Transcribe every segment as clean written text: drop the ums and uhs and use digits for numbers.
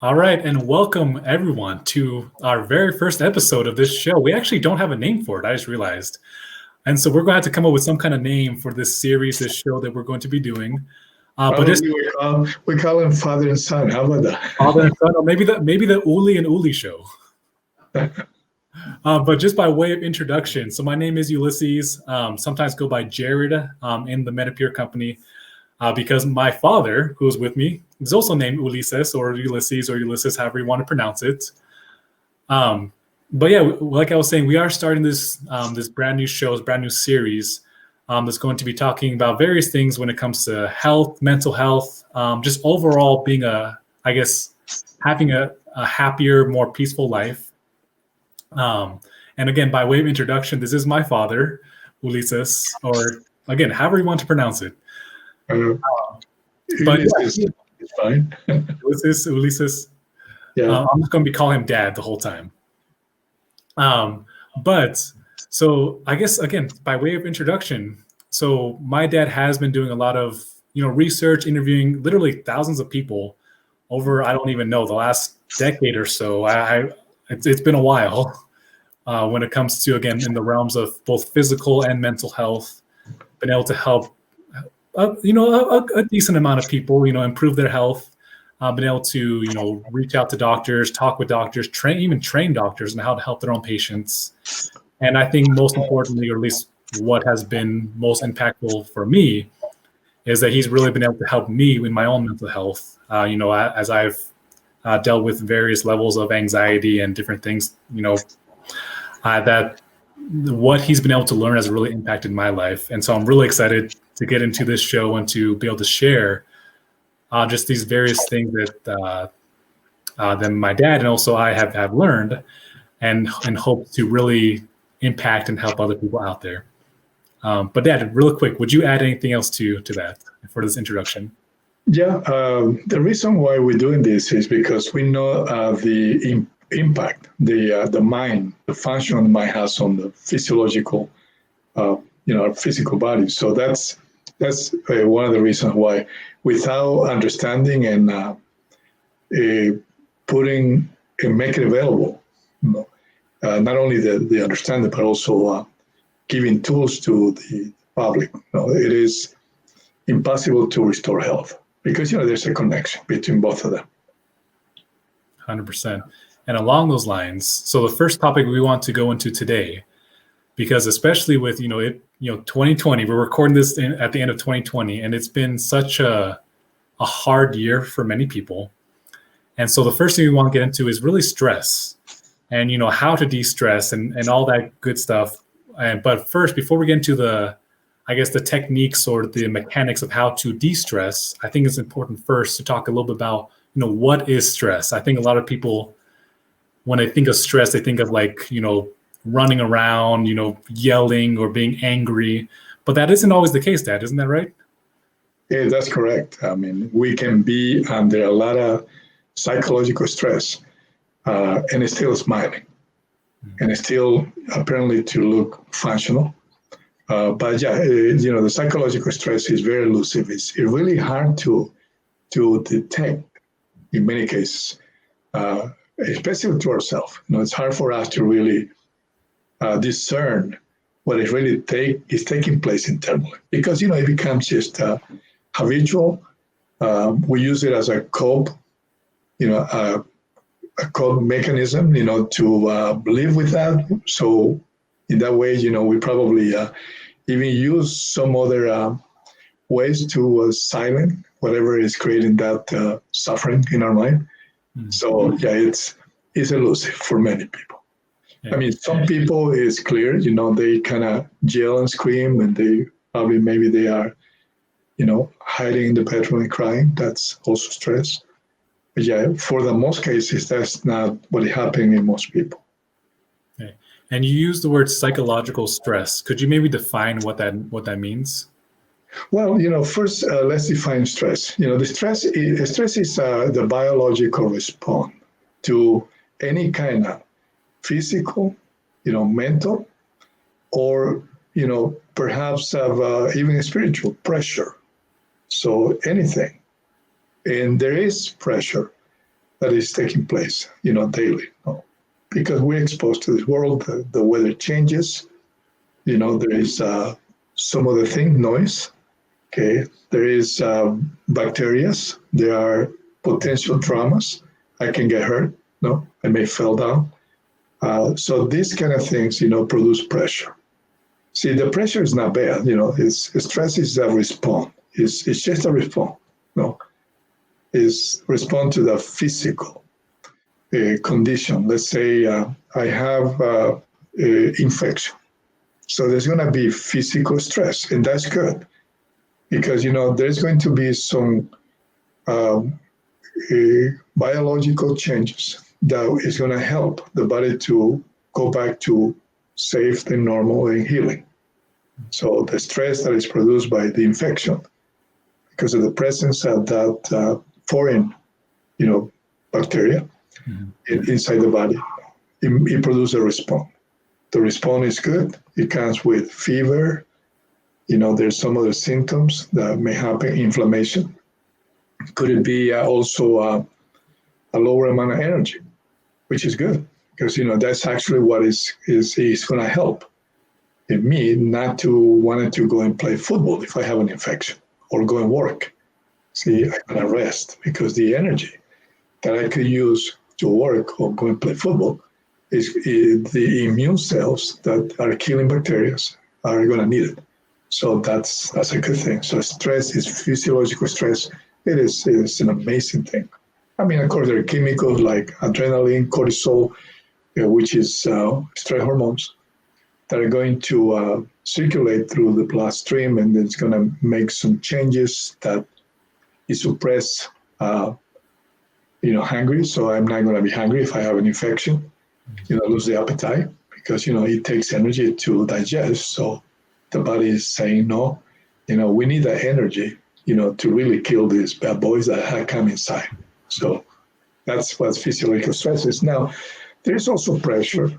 All right, and welcome everyone to our very first episode of this show. We actually don't have a name for it, I just realized. And so we're going to have to come up with some kind of name for this series, this show that we're going to be doing. But this Probably we call him father and son. How about father and that? son, or maybe the Uli and Uli show. But just by way of introduction, so my name is Ulysses. Sometimes go by Jared in the MediPure company. Because my father, who's with me, is also named Ulises or Ulysses, however you want to pronounce it. But yeah, like I was saying, we are starting this brand new show, this brand new series that's going to be talking about various things when it comes to health, mental health, just overall being I guess, having a happier, more peaceful life. And again, by way of introduction, this is my father, Ulises, or again, however you want to pronounce it. uh, But Ulysses yeah, is fine. Ulysses. Yeah, I'm just going to be calling him Dad the whole time. But so I guess again, by way of introduction, so my dad has been doing a lot of research, interviewing literally thousands of people over I don't even know the last decade or so. It's been a while when it comes to again in the realms of both physical and mental health, been able to help a decent amount of people improve their health. Been able to reach out to doctors, talk with doctors, train doctors on how to help their own patients. And I think most importantly, or at least what has been most impactful for me, is that he's really been able to help me in my own mental health. As I've dealt with various levels of anxiety and different things, that what he's been able to learn has really impacted my life. And so I'm really excited to get into this show and to be able to share just these various things that my dad and also I have learned and hope to really impact and help other people out there. But Dad, real quick, would you add anything else to that for this introduction? yeah. The reason why we're doing this is because we know the impact the mind, the function the mind has on the physiological, our physical body. So that's one of the reasons why, without understanding and putting and make it available, not only the understanding but also giving tools to the public. It is impossible to restore health because there's a connection between both of them. 100%. And along those lines, so the first topic we want to go into today, because especially with 2020, we're recording this at the end of 2020, and it's been such a hard year for many people. And so the first thing we want to get into is really stress and how to de-stress and all that good stuff. But first, before we get into the techniques or the mechanics of how to de-stress, I think it's important first to talk a little bit about what is stress. I think a lot of people, when they think of stress, they think of running around, yelling or being angry, but that isn't always the case, Dad, isn't that right? Yeah, that's correct. I mean, we can be under a lot of psychological stress and still smiling and still apparently to look functional. But yeah, the psychological stress is very elusive. It's really hard to detect in many cases, especially to ourselves. It's hard for us to really discern what is really is taking place internally because it becomes just habitual. We use it as a cope, a cope mechanism, to live with that. So in that way, we probably even use some other ways to silence whatever is creating that suffering in our mind. Mm-hmm. So yeah, it's elusive for many people. Yeah. I mean, some people it's clear, they kind of yell and scream, and they probably maybe they are, hiding in the bedroom and crying. That's also stress. But yeah, for the most cases, that's not what is happening in most people. Okay. And you use the word psychological stress. Could you maybe define what that means? Well, first let's define stress. The stress is the biological response to any kind of physical, mental, or perhaps of even spiritual pressure. So anything, and there is pressure that is taking place, daily. Because we're exposed to this world, the weather changes. There is some other thing, noise. Okay, there is bacteria. There are potential traumas. I can get hurt. No, I may fall down. So these kind of things, produce pressure. See, the pressure is not bad. Stress is a response. It's just a response. No, is respond to the physical condition. Let's say I have infection. So there's going to be physical stress, and that's good because, there's going to be some biological changes that is going to help the body to go back to safe and normal and healing. So the stress that is produced by the infection, because of the presence of that foreign, bacteria inside the body, it produces a response. The response is good. It comes with fever. There's some other symptoms that may happen, inflammation. Could it be also a lower amount of energy, which is good because, that's actually what is going to help in me not to want to go and play football if I have an infection or go and work. See, I'm going to rest because the energy that I could use to work or go and play football is the immune cells that are killing bacteria are going to need it. So that's a good thing. So stress is physiological stress. It is an amazing thing. I mean, of course, there are chemicals like adrenaline, cortisol, which is stress hormones that are going to circulate through the bloodstream, and it's going to make some changes that it suppress, hungry. So I'm not going to be hungry if I have an infection. Lose the appetite because, it takes energy to digest. So the body is saying, no, we need that energy, to really kill these bad boys that have come inside. So that's what physiological stress is. Now, there's also pressure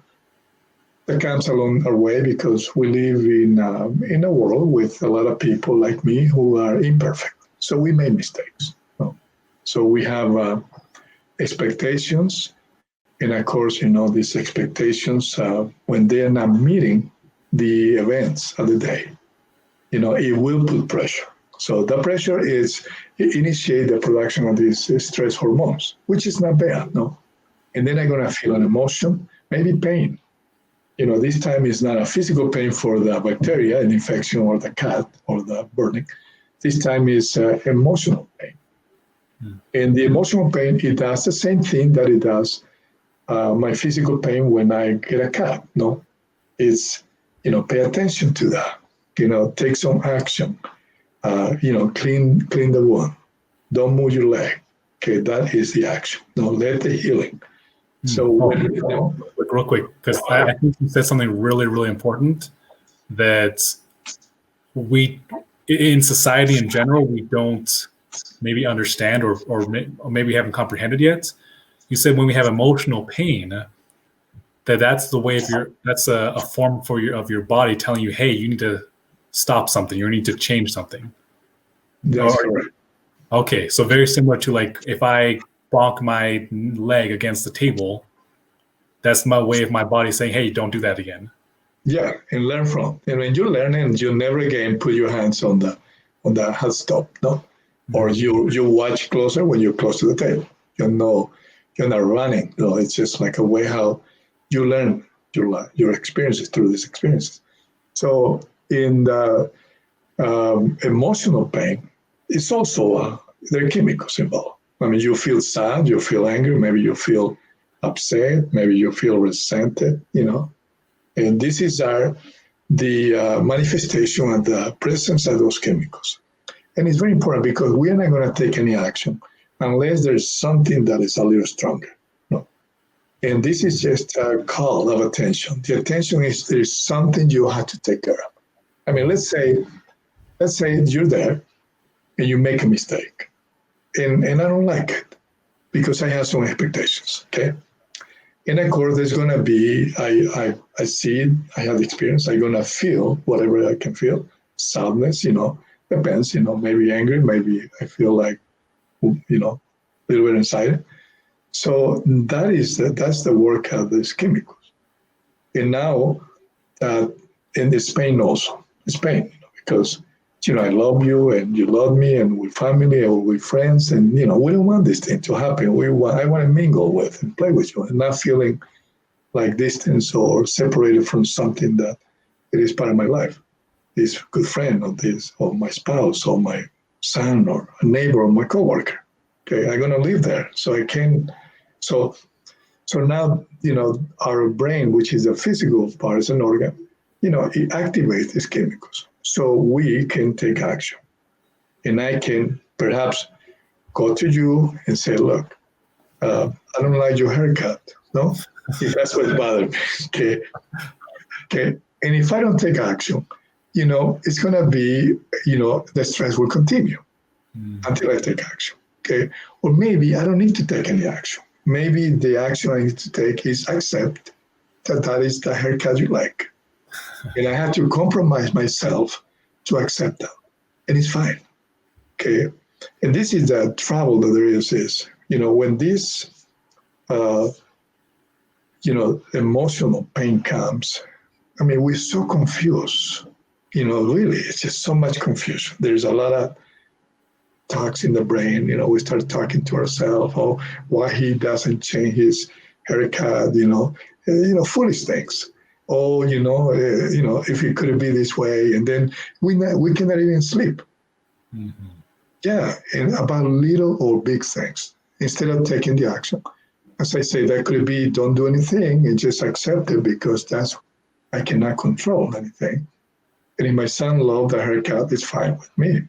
that comes along our way because we live in a world with a lot of people like me who are imperfect. So we make mistakes. So we have expectations. And of course, these expectations, when they're not meeting the events of the day, it will put pressure. So the pressure is initiate the production of these stress hormones, which is not bad, no? And then I'm going to feel an emotion, maybe pain. This time is not a physical pain for the bacteria, an infection or the cut or the burning. This time is emotional pain. And the emotional pain, it does the same thing that it does my physical pain when I get a cut. No, it's, pay attention to that. Take some action. Clean the wound. Don't move your leg. Okay, that is the action. No, let the healing. So, real quick, because I think you said something really, really important that we, in society in general, we don't maybe understand or maybe haven't comprehended yet. You said when we have emotional pain, that's the way of that's a form of your body telling you, hey, you need to stop something, you need to change something. That's correct. Okay, so very similar to like if I bonk my leg against the table, that's my way of my body saying, hey, don't do that again. Yeah, and learn from. And when you're learning, you never again put your hands on the hot stop, no? Or you watch closer when you're close to the table. You're not running. No, it's just like a way how you learn your experiences through these experiences. So in the emotional pain, it's also there are chemicals involved. I mean, you feel sad, you feel angry, maybe you feel upset, maybe you feel resented, and this is the manifestation of the presence of those chemicals. And it's very important because we are not going to take any action unless there's something that is a little stronger. No. And this is just a call of attention. The attention is there's something you have to take care of. I mean, let's say you're there and you make a mistake. And I don't like it because I have some expectations, okay? And of course, there's going to be, I see it, I have the experience, I'm going to feel whatever I can feel, sadness, depends, maybe angry, maybe I feel like, a little bit excited. So that's the work of these chemicals. And now in Spain also, Spain, because I love you and you love me and we're family and we're friends and we don't want this thing to happen. I want to mingle with and play with you and not feeling like distance or separated from something that it is part of my life. This good friend of this, or my spouse, or my son, or a neighbor, or my coworker. Okay, I'm gonna live there, so I can. So, so now our brain, which is a physical part, is an organ. It activates these chemicals, so we can take action, and I can perhaps go to you and say, look, I don't like your haircut. No, if that's what's bothering me. Okay, okay. And if I don't take action, it's going to be, the stress will continue until I take action. Okay. Or maybe I don't need to take any action. Maybe the action I need to take is accept that is the haircut you like. And I have to compromise myself to accept that. And it's fine. Okay. And this is the trouble that there is, when this, emotional pain comes, I mean, we're so confused. Really, it's just so much confusion. There's a lot of talks in the brain. We start talking to ourselves. Oh, why he doesn't change his haircut? Foolish things. Oh, if it could be this way, and then we cannot even sleep. Mm-hmm. Yeah, and about little or big things instead of taking the action. As I say, that could be don't do anything and just accept it because I cannot control anything. And if my son loves the haircut, it's fine with me.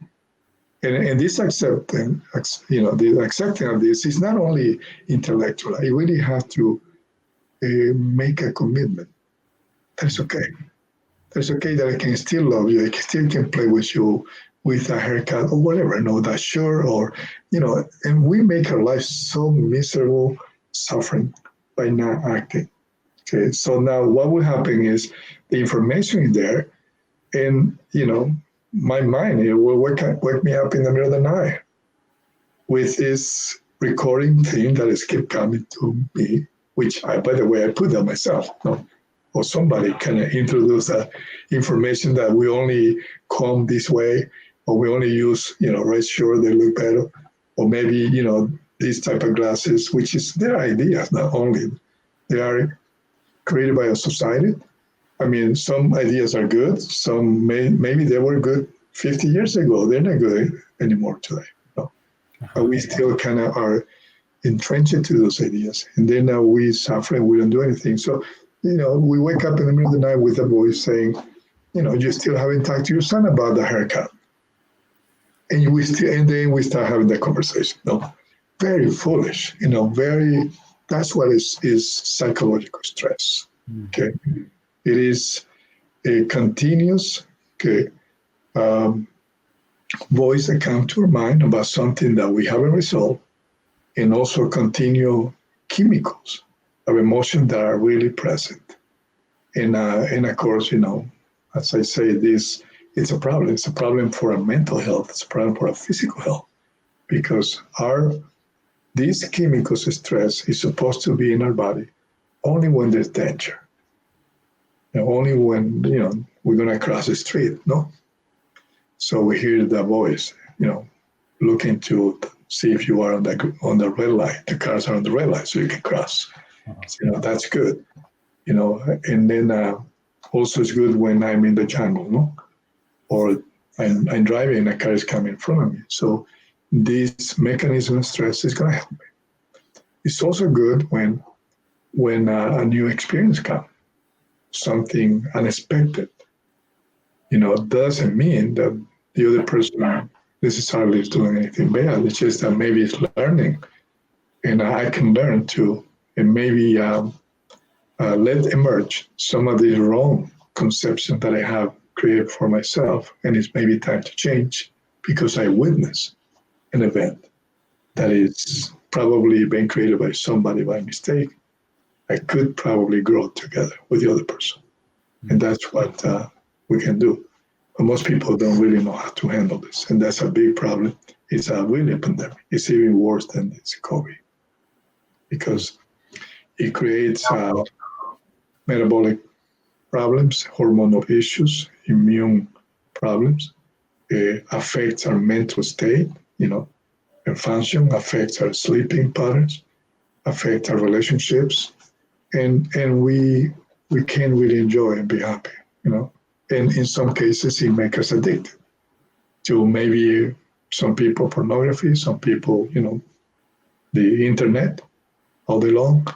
And this accepting, the accepting of this is not only intellectual. I really have to make a commitment. That's okay. That's okay that I can still love you. I still can play with you with a haircut or whatever. That sure or and we make our life so miserable, suffering by not acting. Okay, so now what will happen is the information is there, and my mind it will wake me up in the middle of the night with this recording thing that is keep coming to me, which by the way, I put that myself. Or somebody kind of introduce that information that we only comb this way, or we only use red shirt, they look better, or maybe these type of glasses, which is their ideas, not only they are created by a society. I mean, some ideas are good. Some maybe they were good 50 years ago. They're not good anymore today. But we still kind of are entrenched to those ideas. And then now we suffer and we don't do anything. So, we wake up in the middle of the night with a voice saying, you still haven't talked to your son about the haircut. And then we start having that conversation. Very foolish, that's what is psychological stress. Okay. It is a continuous voice that comes to our mind about something that we haven't resolved, and also continual chemicals of emotion that are really present. And of course, as I say, it's a problem. It's a problem for our mental health. It's a problem for our physical health, because these chemicals of stress is supposed to be in our body only when there's danger. Only when we're gonna cross the street, no. So we hear the voice, looking to see if you are on the red light. The cars are on the red light, so you can cross. That's good. And then also it's good when I'm in the jungle, no, or I'm driving and a car is coming in front of me. So this mechanism of stress is gonna help me. It's also good when a new experience comes. Something unexpected, doesn't mean that the other person necessarily is doing anything bad. It's just that maybe it's learning, and I can learn too, and maybe let emerge some of the wrong conception that I have created for myself, and it's maybe time to change because I witnessed an event that is probably been created by somebody by mistake. I could probably grow together with the other person. And that's what we can do. But most people don't really know how to handle this. And that's a big problem. It's really a pandemic. It's even worse than this COVID. because it creates metabolic problems, hormonal issues, immune problems. It affects our mental state, and function, affects our sleeping patterns, affects our relationships, and we can't really enjoy and be happy, And in some cases, it makes us addicted to maybe some people pornography, some people, the internet all day long.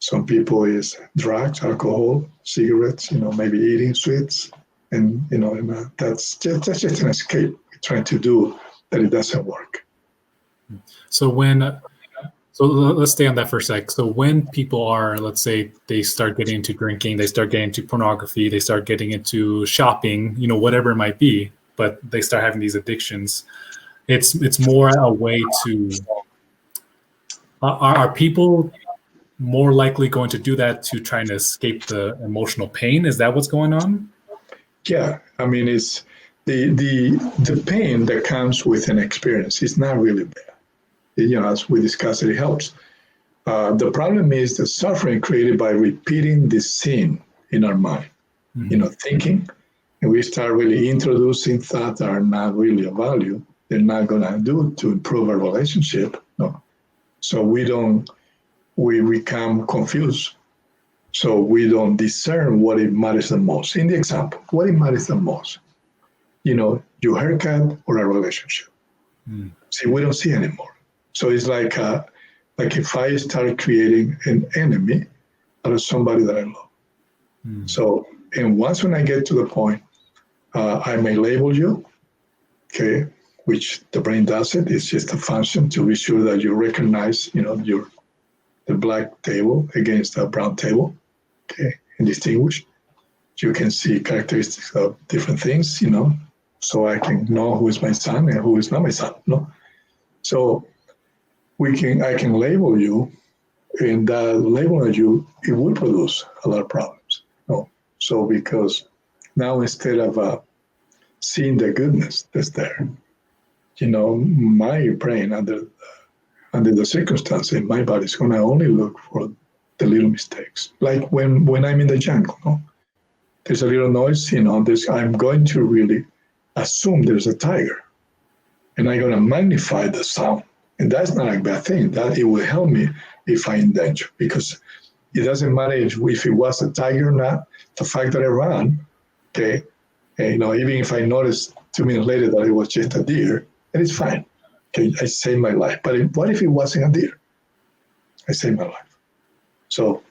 Some people is drugs, alcohol, cigarettes, maybe eating sweets, and that's just an escape we're trying to do that it doesn't work. So let's stay on that for a sec. So when people are, let's say, they start getting into drinking, they start getting into pornography, they start getting into shopping, whatever it might be, but they start having these addictions. It's more a way to. Are people more likely going to do that to try and escape the emotional pain? Is that what's going on? Yeah, I mean, it's the pain that comes with an experience. It's not really bad. As we discussed, it helps. The problem is the suffering created by repeating the scene in our mind. Thinking, and we start really introducing thoughts that are not really of value. They're not going to do to improve our relationship. No, so we become confused. So we don't discern what it matters the most. In the example, what it matters the most, your haircut or a relationship. See, we don't see anymore. So it's like if I start creating an enemy out of somebody that I love. So, and once when I get to the point, I may label you, okay, which the brain does it. It's just a function to be sure that you recognize, the black table against the brown table, okay, and distinguish. You can see characteristics of different things, so I can know who is my son and who is not my son, So I can label you, and that labeling you, it will produce a lot of problems. So because now instead of seeing the goodness that's there, my brain under the circumstances, my body's gonna only look for the little mistakes. Like when I'm in the jungle, there's a little noise, I'm going to really assume there's a tiger, and I'm gonna magnify the sound. And that's not a bad thing. That it will help me if I'm in danger, because it doesn't matter if it was a tiger or not. The fact that I ran, okay, and, even if I noticed 2 minutes later that it was just a deer, then it's fine. Okay, I saved my life. But what if it wasn't a deer? I saved my life. So,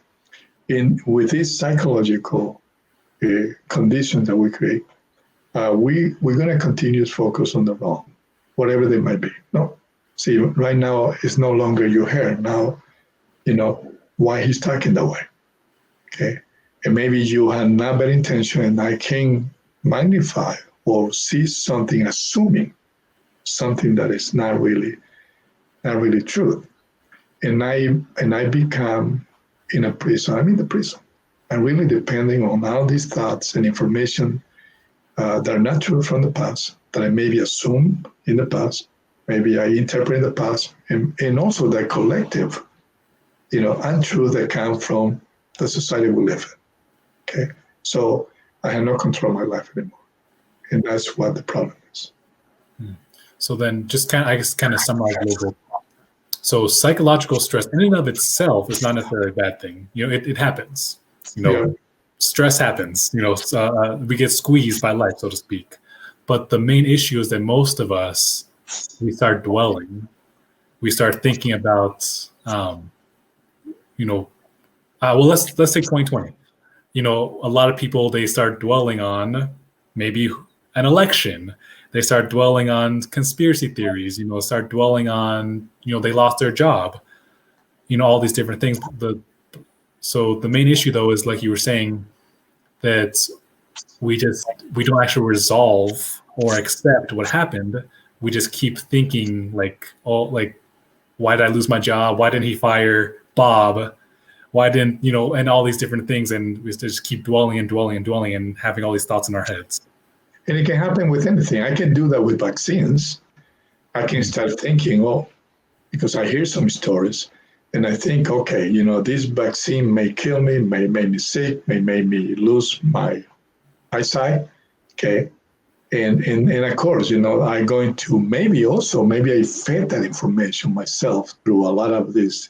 with this psychological condition that we create, we're going to continue to focus on the wrong, whatever they might be. No. See, right now, it's no longer your hair. Now, why he's talking that way. Okay. And maybe you had not bad intention, and I can magnify or see something, assuming something that is not really true. And I become in a prison. I'm in the prison. I'm really depending on all these thoughts and information that are not true from the past, that I maybe assume in the past, maybe I interpret in the past, and also the collective, untruth that come from the society we live in. Okay, so I have no control of my life anymore, and that's what the problem is. So then, just kind of summarize a little bit. So psychological stress, in and of itself, is not necessarily a bad thing. It happens. Stress happens. We get squeezed by life, so to speak. But the main issue is that most of us, we start dwelling. We start thinking about, let's take 2020. A lot of people, they start dwelling on maybe an election. They start dwelling on conspiracy theories, start dwelling on, they lost their job, all these different things. So the main issue, though, is like you were saying, that we don't actually resolve or accept what happened. We just keep thinking why did I lose my job? Why didn't he fire Bob? Why didn't, and all these different things. And we just keep dwelling and dwelling and dwelling and having all these thoughts in our heads. And it can happen with anything. I can do that with vaccines. I can start thinking, because I hear some stories And I think, okay, you know, this vaccine may kill me, may make me sick, may make me lose my eyesight. Okay. And of course, you know, I'm going to maybe I fed that information myself through a lot of these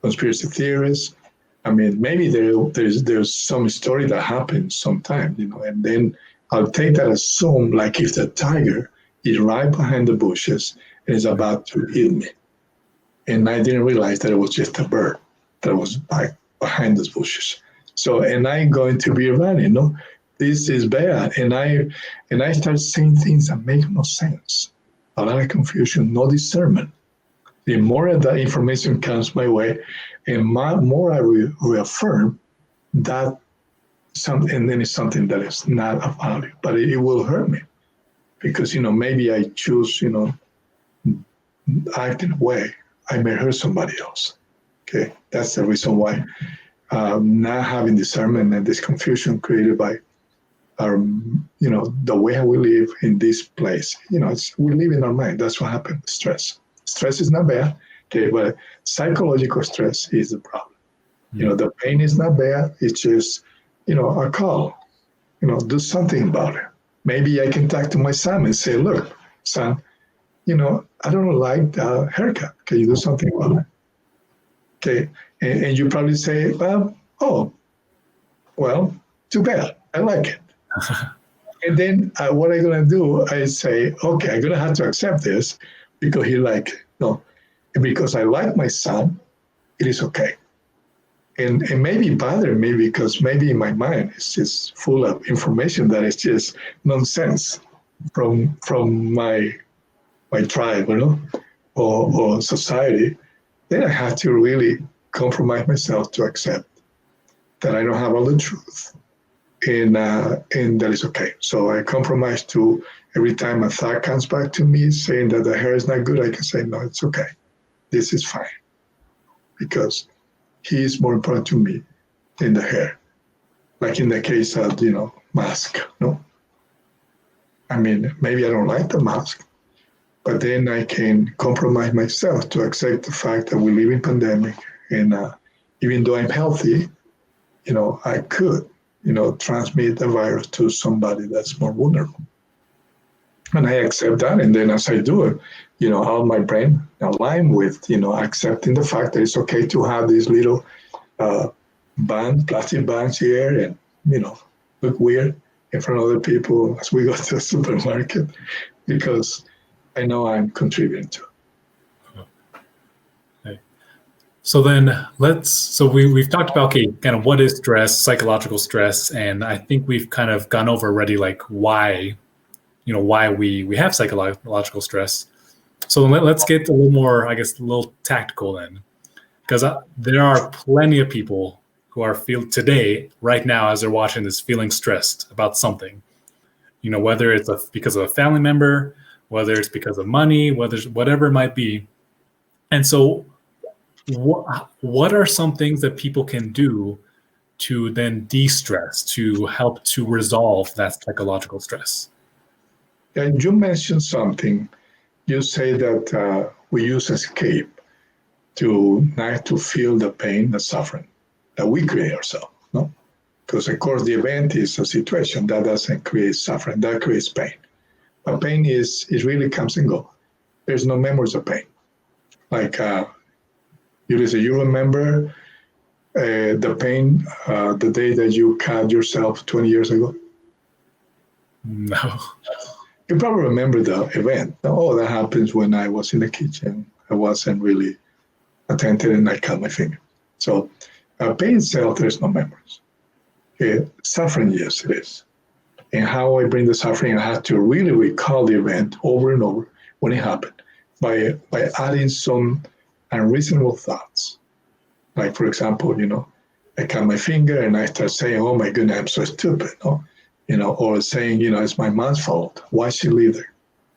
conspiracy theories. I mean, maybe there's some story that happens sometime, you know, and then I'll take that as assume like if the tiger is right behind the bushes and is about to eat me. And I didn't realize that it was just a bird that was behind those bushes. So, and I'm going to be running, you know, this is bad. And I start saying things that make no sense. A lot of confusion, no discernment. The more of that information comes my way, and more I reaffirm that something, and then it's something that is not of value, but it will hurt me because, you know, maybe I choose, you know, act in a way I may hurt somebody else. Okay, that's the reason why not having discernment and this confusion created by our, you know, the way we live in this place. You know, we live in our mind. That's what happened. Stress. Stress is not bad. Okay, but psychological stress is the problem. You know, the pain is not bad. It's just, you know, a call. You know, do something about it. Maybe I can talk to my son and say, look, son, you know, I don't like the haircut. Can you do something about it? Okay. And you probably say, well, oh, well, too bad. I like it. And then what I'm going to do, I say, okay, I'm going to have to accept this because no, because I like my son, it is okay. And maybe bother me because maybe in my mind it's just full of information that is just nonsense from my tribe, you know, or society. Then I have to really compromise myself to accept that I don't have all the truth, and that is okay. So I compromise to every time a thought comes back to me saying that the hair is not good, I can say, no, it's okay. This is fine because he is more important to me than the hair. Like in the case of, you know, mask, no? I mean, maybe I don't like the mask, but then I can compromise myself to accept the fact that we live in pandemic, and even though I'm healthy, you know, I could, you know, transmit the virus to somebody that's more vulnerable. And I accept that, and then as I do it, you know, all my brain align with, you know, accepting the fact that it's okay to have these little plastic bags here, and, you know, look weird in front of other people as we go to the supermarket, because I know I'm contributing to it. Okay. So then we've talked about, okay, kind of what is stress, psychological stress, and I think we've kind of gone over already like why we have psychological stress. So let's get a little more, I guess, a little tactical then, because there are plenty of people who are today, right now, as they're watching this, feeling stressed about something. You know, whether it's because of a family member, whether it's because of money, whatever it might be. And so what are some things that people can do to then de-stress, to help to resolve that psychological stress? And you mentioned something. You say that we use escape to not to feel the pain, the suffering that we create ourselves, no? Because of course the event is a situation that doesn't create suffering, that creates pain. But pain it really comes and goes. There's no memories of pain. Like you remember the pain the day that you cut yourself 20 years ago? No. You probably remember the event. Oh, that happens when I was in the kitchen. I wasn't really attentive and I cut my finger. So pain itself, there's no memories. Suffering, yes, it is. And how I bring the suffering, I have to really recall the event over and over when it happened by adding some unreasonable thoughts. Like, for example, you know, I cut my finger and I start saying, oh my goodness, I'm so stupid. No? You know, or saying, you know, it's my mom's fault. Why she leave there,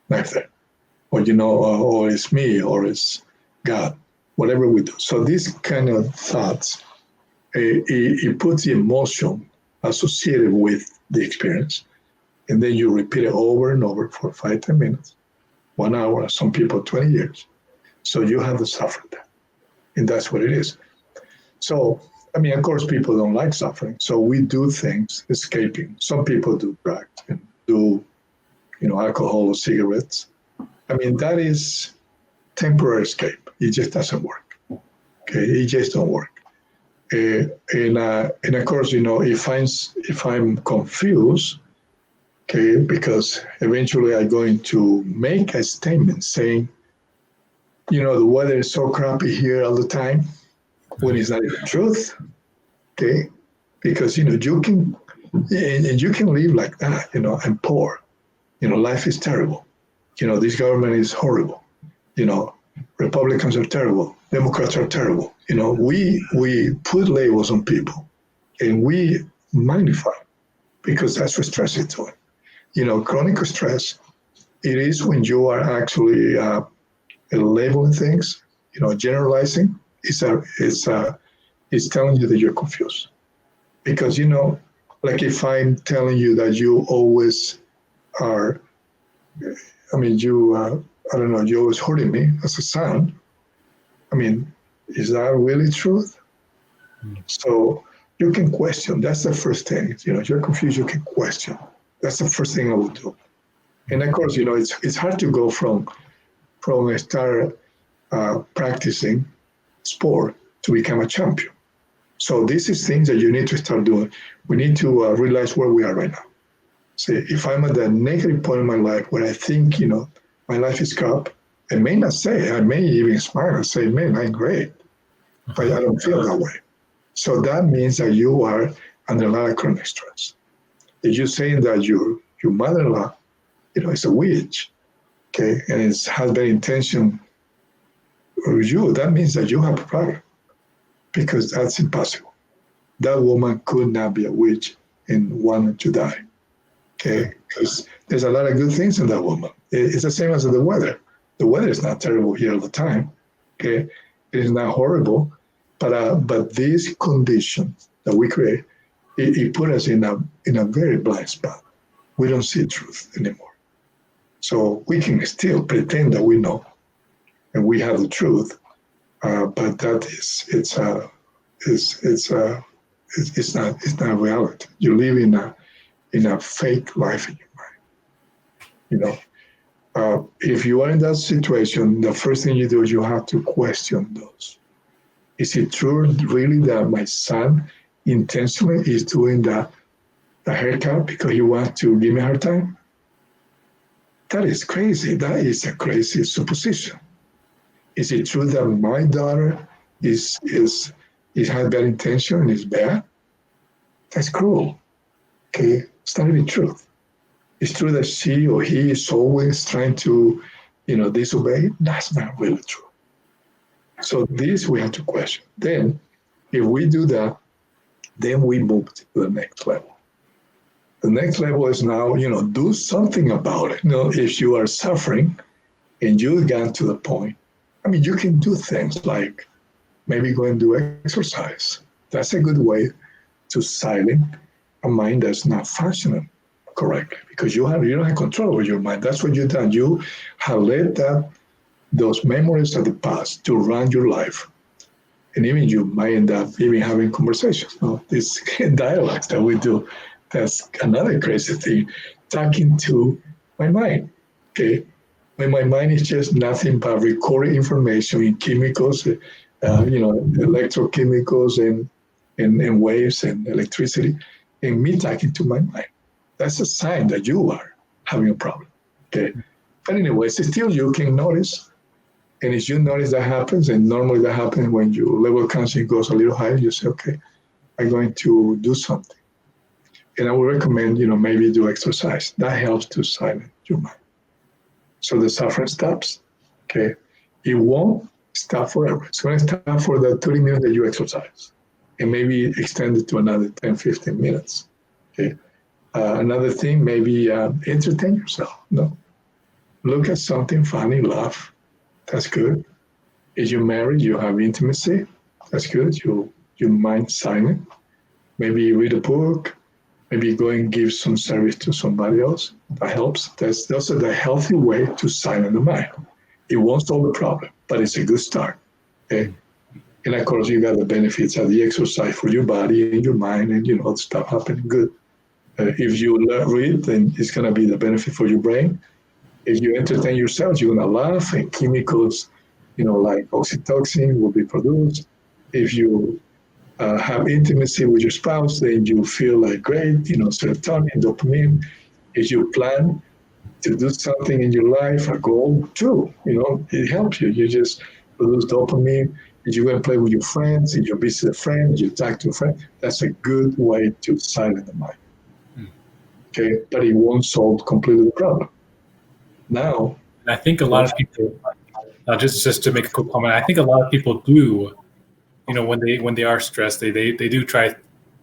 knife there? Or, you know, or it's me, or it's God, whatever we do. So these kind of thoughts, it puts the emotion associated with the experience. And then you repeat it over and over for 5-10 minutes, 1 hour, some people 20 years. So you have to suffer that. And that's what it is. So, I mean, of course, people don't like suffering. So we do things escaping. Some people do drugs and do, alcohol or cigarettes. I mean, that is temporary escape. It just doesn't work. Okay, it just don't work. And of course, if I'm confused, okay, because eventually I'm going to make a statement saying, the weather is so crappy here all the time, when it's not even the truth, okay? Because, you can, and you can live like that, I'm poor. Life is terrible. This government is horrible. Republicans are terrible. Democrats are terrible. We put labels on people and we magnify because that's what stress is doing. Chronic stress, it is when you are actually labeling things, generalizing. It's telling you that you're confused. Because, like if I'm telling you that you always are, I don't know, you're always hurting me as a son. I mean, is that really truth? So you can question. That's the first thing. If you're confused, you can question. That's the first thing I would do. And of course, it's hard to go from start practicing sport to become a champion. So this is things that you need to start doing. We need to realize where we are right now. See, if I'm at the negative point in my life where I think, my life is crap, I may not say, I may even smile and say, man, I'm great, but I don't feel that way. So that means that you are under a lot of chronic stress. If you're saying that your mother-in-law, is a witch, okay, and it has bad intention with you, that means that you have a problem, because that's impossible. That woman could not be a witch and wanted to die, okay, because there's a lot of good things in that woman. It's the same as the weather. The weather is not terrible here all the time, okay? It is not horrible, but these conditions that we create, it put us in a very blind spot. We don't see truth anymore. So we can still pretend that we know and we have the truth, but that it's not reality. You live in a fake life in your mind. If you are in that situation, the first thing you do is you have to question those. Is it true really that my son intentionally is doing the haircut because he wants to give me a hard time? That is crazy. That is a crazy supposition. Is it true that my daughter is has bad intention and is bad? That's cruel. Okay, it's not even truth. It's true that she or he is always trying to, disobey. That's not really true. So this we have to question. Then, if we do that, then we move to the next level. The next level is now, do something about it. If you are suffering and you've gotten to the point, you can do things like maybe go and do exercise. That's a good way to silence a mind that's not functioning correctly, because you don't have control over your mind. That's what you've done. You have let those memories of the past to run your life. And even you might end up even having conversations. These dialogues that we do, that's another crazy thing. Talking to my mind, okay? When my mind is just nothing but recording information in chemicals, electrochemicals and waves and electricity, and me talking to my mind. That's a sign that you are having a problem, okay? But anyway, still you can notice. And if you notice that happens, and normally that happens when your level of consciousness goes a little higher, you say, okay, I'm going to do something. And I would recommend, maybe do exercise. That helps to silence your mind. So the suffering stops, okay? It won't stop forever. It's going to stop for the 30 minutes that you exercise, and maybe extend it to another 10, 15 minutes, okay? Another thing, maybe entertain yourself. Look at something funny, laugh. That's good. If you're married, you have intimacy. That's good. Your mind silent. Maybe read a book. Maybe go and give some service to somebody else. That helps. That's also the healthy way to silence the mind. It won't solve the problem, but it's a good start. Okay. And of course, you got the benefits of the exercise for your body and your mind, and stuff happening good. If you read, then it's going to be the benefit for your brain. If you entertain yourself, you're going to laugh, and chemicals, like oxytocin will be produced. If you have intimacy with your spouse, then you feel like great, serotonin, dopamine. If you plan to do something in your life, a goal too, it helps you. You just produce dopamine. If you go and play with your friends, if you visit a friend, you talk to a friend, that's a good way to silence the mind. Okay, but it won't solve completely the problem. Now, I think a lot of people, just to make a quick comment, I think a lot of people do, when they are stressed, they do try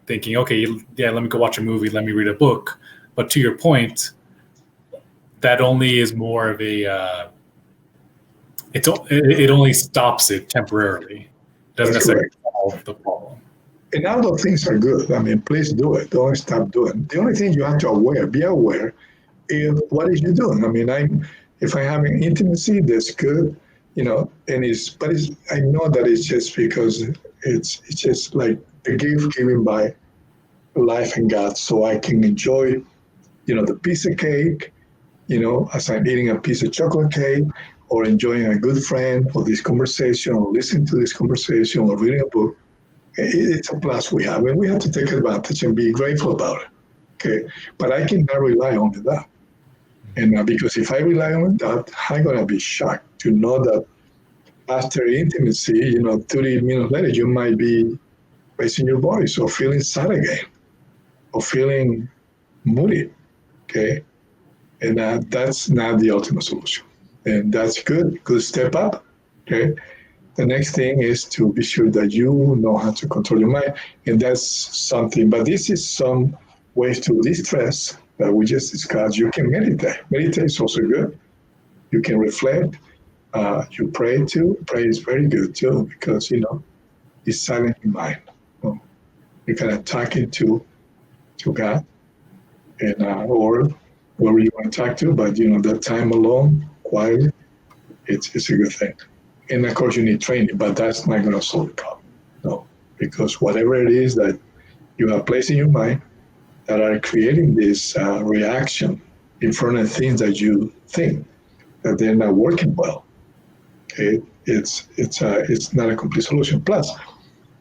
thinking, okay, yeah, let me go watch a movie, let me read a book. But to your point, that only is more of a it only stops it temporarily. It doesn't necessarily solve the problem. And all those things are good. I mean, please do it. Don't stop doing. The only thing you have to be aware is what is you doing. I mean, if I'm having intimacy, that's good, and I know that it's just because it's just like the gift given by life and God, so I can enjoy, the piece of cake, as I'm eating a piece of chocolate cake, or enjoying a good friend, or this conversation, or listening to this conversation, or reading a book. It's a plus we have, and we have to take advantage and be grateful about it. Okay, but I cannot rely on that, and because if I rely on that, I'm gonna be shocked to know that after intimacy, 30 minutes later, you might be raising your voice, or feeling sad again, or feeling moody. Okay, and that's not the ultimate solution, and that's good. Good step up. Okay. The next thing is to be sure that you know how to control your mind, and that's something. But this is some ways to de-stress that we just discussed. You can meditate. Meditate is also good. You can reflect. You pray too. Pray is very good too, because it's silent your mind. You're kind of talking to God, and or whoever you want to talk to. But that time alone, quietly, it's a good thing. And of course, you need training, but that's not going to solve the problem. No, because whatever it is that you have placed in your mind that are creating this reaction in front of things that you think that they're not working well, okay, it's not a complete solution. Plus,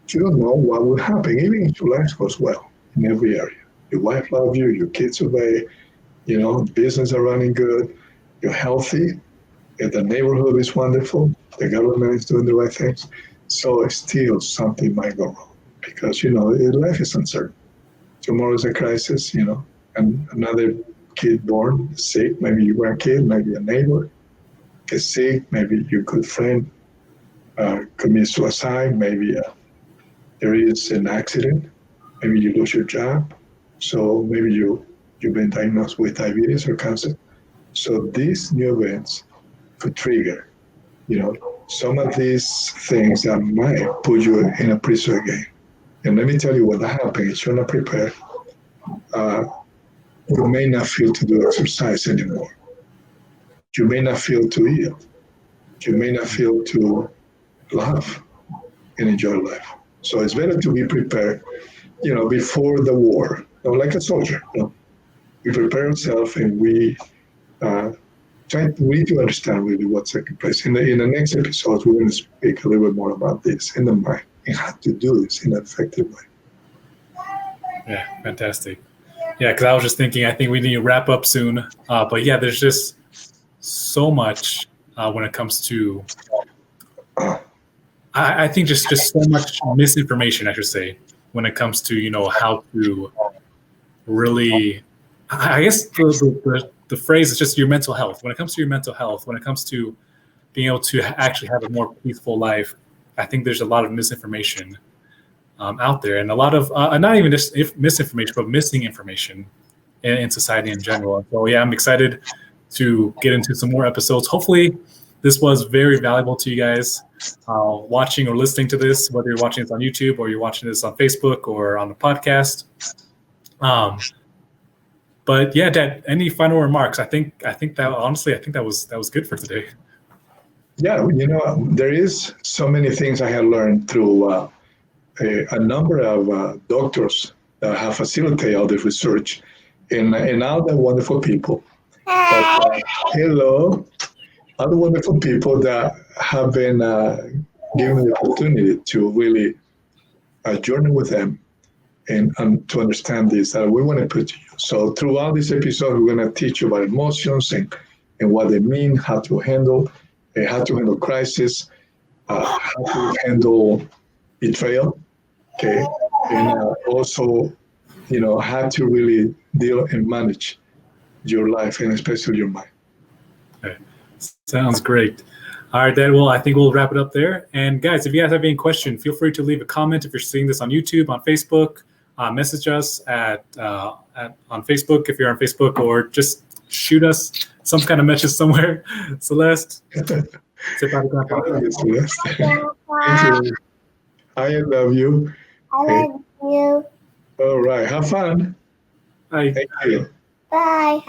you don't know what will happen, even if your life goes well in every area. Your wife loves you, your kids obey, business are running good, you're healthy, and the neighborhood is wonderful, the government is doing the right things. So still something might go wrong because, life is uncertain. Tomorrow is a crisis, and another kid born sick, maybe your grandkid, maybe a neighbor is sick, maybe your good friend commits suicide, maybe there is an accident, maybe you lose your job. So maybe you've been diagnosed with diabetes or cancer. So these new events could trigger, some of these things that might put you in a prison again. And let me tell you what happens. If you're not prepared, you may not feel to do exercise anymore. You may not feel to eat. You may not feel to laugh and enjoy life. So it's better to be prepared, before the war, like a soldier. We prepare ourselves and we we need to understand really what's taking place. In the next episodes, we're going to speak a little bit more about this in the mind and how to do this in an effective way. Yeah, fantastic. Yeah, because I was just thinking, I think we need to wrap up soon. But yeah, there's just so much when it comes to, I think just so much misinformation, I should say, when it comes to, how to really, I guess the phrase is just your mental health. When it comes to your mental health, when it comes to being able to actually have a more peaceful life, I think there's a lot of misinformation out there, and a lot of not even just misinformation, but missing information in society in general. And so yeah, I'm excited to get into some more episodes. Hopefully, this was very valuable to you guys watching or listening to this, whether you're watching this on YouTube or you're watching this on Facebook or on the podcast. But yeah, Dad, any final remarks? I think that honestly, I think that was good for today. Yeah, there is so many things I have learned through a number of doctors that have facilitated all the research and all the wonderful people. That, hello, all the wonderful people that have been given me the opportunity to really journey with them and to understand this that we want to put to you. So throughout this episode, we're going to teach you about emotions and what they mean, how to handle crisis, how to handle betrayal, okay, and also, how to really deal and manage your life and especially your mind. Okay. Sounds great. All right, Dad. Well, I think we'll wrap it up there. And guys, if you guys have any question, feel free to leave a comment. If you're seeing this on YouTube, on Facebook, message us on Facebook if you're on Facebook, or just shoot us some kind of message somewhere. Celeste, say bye to Grandpa. Celeste. Thank you. I love you. I love you. All right. Have fun. Bye. Thank you. Bye.